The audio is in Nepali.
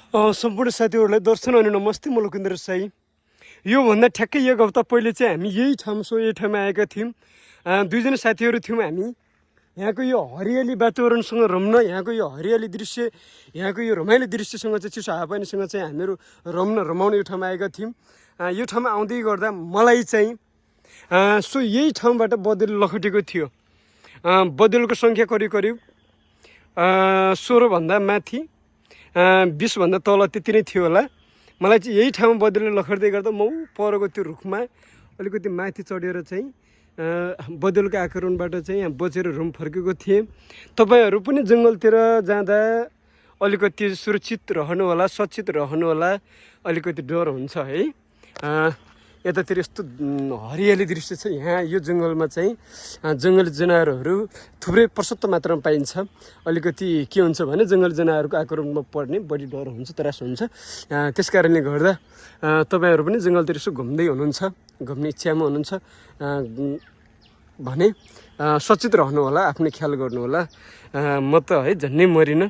सम्पूर्ण साथीहरूलाई दर्शन अनि नमस्ते। म लोकेन्द्र साई। योभन्दा ठ्याक्कै एक हप्ता पहिले चाहिँ हामी यही ठाउँमा आएका थियौँ। दुईजना साथीहरू थियौँ हामी। यहाँको यो हरियाली वातावरणसँग रम्न, यहाँको यो हरियाली दृश्य, यहाँको यो रमाइलो दृश्यसँग चाहिँ, चिसो हावापानीसँग चाहिँ हामीहरू रमाउन यो ठाउँमा आएका थियौँ। यो ठाउँमा आउँदै गर्दा मलाई चाहिँ यही ठाउँबाट बँदेल लखेटेको थियो। बँदेलको सङ्ख्या करिब 16भन्दा माथि, 20भन्दा तल त्यति नै थियो होला। मलाई चाहिँ यही ठाउँमा बँदेलले लखेट्दै गर्दा म परको त्यो रुखमा अलिकति माथि चढेर चाहिँ बँदेलको आक्रमणबाट चाहिँ यहाँ बचेर रुम फर्केको थिएँ। तपाईँहरू पनि जङ्गलतिर जाँदा अलिकति सुरक्षित रहनु होला, सचेत रहनु होला। अलिकति डर हुन्छ है। यतातिर यस्तो हरियाली दृश्य छ। यहाँ यो जङ्गलमा चाहिँ जङ्गली जनावरहरू थुप्रै प्रशस्त मात्रामा पाइन्छ। अलिकति के हुन्छ भने जङ्गली जनावरको आक्रमणमा पर्ने बढी डर हुन्छ, त्रास हुन्छ। त्यस कारणले गर्दा तपाईँहरू पनि जङ्गलतिर यसो घुम्दै हुनुहुन्छ, घुम्ने इच्छामा हुनुहुन्छ भने सचेत रहनु होला, आफ्नो ख्याल गर्नु होला। म त है झन्नै मरिनँ।